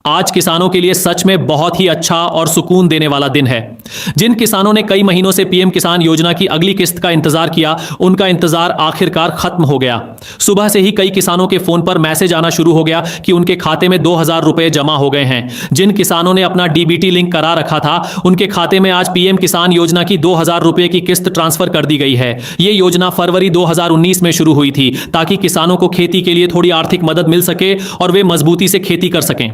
आज किसानों के लिए सच में बहुत ही अच्छा और सुकून देने वाला दिन है। जिन किसानों ने कई महीनों से पीएम किसान योजना की अगली किस्त का इंतजार किया, उनका इंतजार आखिरकार खत्म हो गया। सुबह से ही कई किसानों के फोन पर मैसेज आना शुरू हो गया कि उनके खाते में 2000 रुपए जमा हो गए हैं। जिन किसानों ने अपना डीबीटी लिंक करा रखा था, उनके खाते में आज पीएम किसान योजना की 2000 रुपए की किस्त ट्रांसफर कर दी गई है। ये योजना फरवरी 2019 में शुरू हुई थी ताकि किसानों को खेती के लिए थोड़ी आर्थिक मदद मिल सके और वे मजबूती से खेती कर सकें।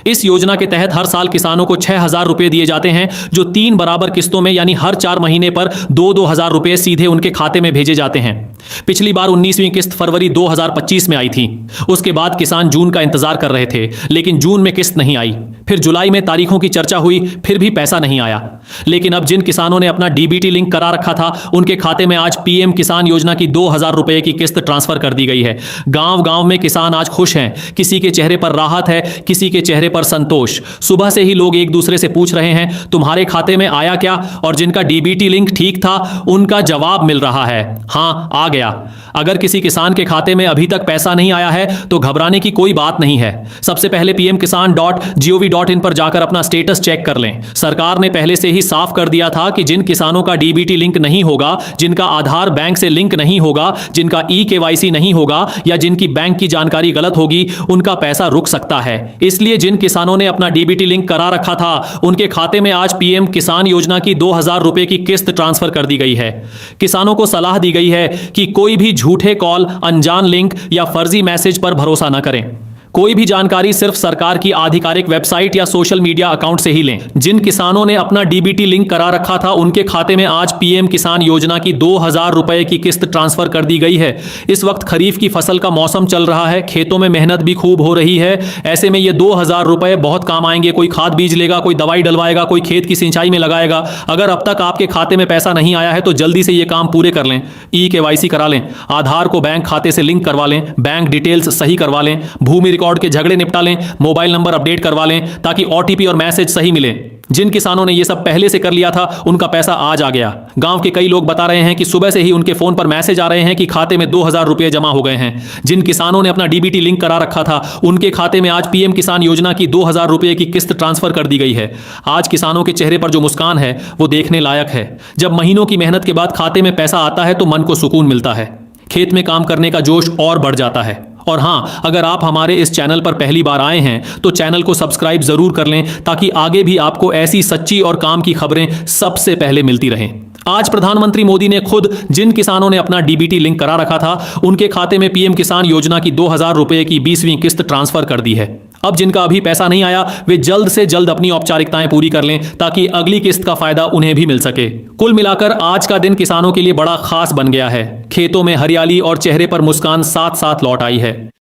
इस योजना के तहत हर साल किसानों को 6000 रुपए दिए जाते हैं, जो 3 बराबर किस्तों में यानी हर 4 महीने पर 2-2 हजार रुपए सीधे उनके खाते में भेजे जाते हैं। पिछली बार 19वीं किस्त फरवरी 2025 में आई थी। उसके बाद किसान जून का इंतजार कर रहे थे, लेकिन जून में किस्त नहीं आई। फिर जुलाई में तारीखों की चर्चा हुई, फिर भी पैसा नहीं आया। लेकिन अब जिन किसानों ने अपना डीबीटी लिंक करा रखा था, उनके खाते में आज पीएम किसान योजना की 2000 रुपए की किस्त ट्रांसफर कर दी गई है। गांव गांव में किसान आज खुश हैं। किसी के चेहरे पर राहत है, किसी के चेहरे पर संतोष। सुबह से ही लोग एक दूसरे से पूछ रहे हैं, तुम्हारे खाते में आया क्या? और जिनका डीबीटी लिंक ठीक था, उनका जवाब मिल रहा है, हाँ आ गया। अगर किसी किसान के खाते में अभी तक पैसा नहीं आया है तो घबराने की कोई बात नहीं है। सबसे पहले pmkisan.gov.in पर जाकर अपना स्टेटस चेक कर लें। सरकार ने पहले से ही साफ कर दिया था कि जिन किसानों का डीबीटी लिंक नहीं होगा, जिनका आधार बैंक से लिंक नहीं होगा, जिनका ई-केवाईसी नहीं होगा या जिनकी बैंक की जानकारी गलत होगी, उनका पैसा रुक सकता है। इसलिए जिन किसानों ने अपना डीबीटी लिंक करा रखा था, उनके खाते में आज पीएम किसान योजना की 2000 रुपए की किस्त ट्रांसफर कर दी गई है। किसानों को सलाह दी गई है कि कोई भी झूठे कॉल, अनजान लिंक या फर्जी मैसेज पर भरोसा न करें। कोई भी जानकारी सिर्फ सरकार की आधिकारिक वेबसाइट या सोशल मीडिया अकाउंट से ही लें। जिन किसानों ने अपना डीबीटी लिंक करा रखा था, उनके खाते में आज पीएम किसान योजना की 2000 रुपए की किस्त ट्रांसफर कर दी गई है। इस वक्त खरीफ की फसल का मौसम चल रहा है, खेतों में मेहनत भी खूब हो रही है। ऐसे में ये 2000 रुपए बहुत काम आएंगे। कोई खाद बीज लेगा, कोई दवाई डलवाएगा, कोई खेत की सिंचाई में लगाएगा। अगर अब तक आपके खाते में पैसा नहीं आया है तो जल्दी से ये काम पूरे कर लें। ई-केवाईसी करा लें, आधार को बैंक खाते से लिंक करवा लें, बैंक डिटेल्स सही करवा लें, भूमि रिकॉर्ड के झगड़े निपटा लें, मोबाइल नंबर अपडेट करवा लें ताकि ओटीपी और मैसेज सही मिले। जिन किसानों ने यह सब पहले से कर लिया था, उनका पैसा आज आ गया। गांव के कई लोग बता रहे हैं कि सुबह से ही उनके फोन पर मैसेज आ रहे हैं कि खाते में 2000 रुपए जमा हो गए हैं। जिन किसानों ने अपना डीबीटी लिंक करा रखा था, उनके खाते में आज पीएम किसान योजना की 2000 रुपए की किस्त ट्रांसफर कर दी गई है। आज किसानों के चेहरे पर जो मुस्कान है, वो देखने लायक है। जब महीनों की मेहनत के बाद खाते में पैसा आता है तो मन को सुकून मिलता है। खेत में काम करने का जोश और बढ़ जाता है। और हाँ, अगर आप हमारे इस चैनल पर पहली बार आए हैं तो चैनल को सब्सक्राइब जरूर कर लें ताकि आगे भी आपको ऐसी सच्ची और काम की खबरें सबसे पहले मिलती रहें। आज प्रधानमंत्री मोदी ने खुद जिन किसानों ने अपना डीबीटी लिंक करा रखा था, उनके खाते में पीएम किसान योजना की 2000 रुपए की 20वीं किस्त ट्रांसफर कर दी है। अब जिनका अभी पैसा नहीं आया, वे जल्द से जल्द अपनी औपचारिकताएं पूरी कर लें ताकि अगली किस्त का फायदा उन्हें भी मिल सके। कुल मिलाकर आज का दिन किसानों के लिए बड़ा खास बन गया है। खेतों में हरियाली और चेहरे पर मुस्कान साथ साथ लौट आई है।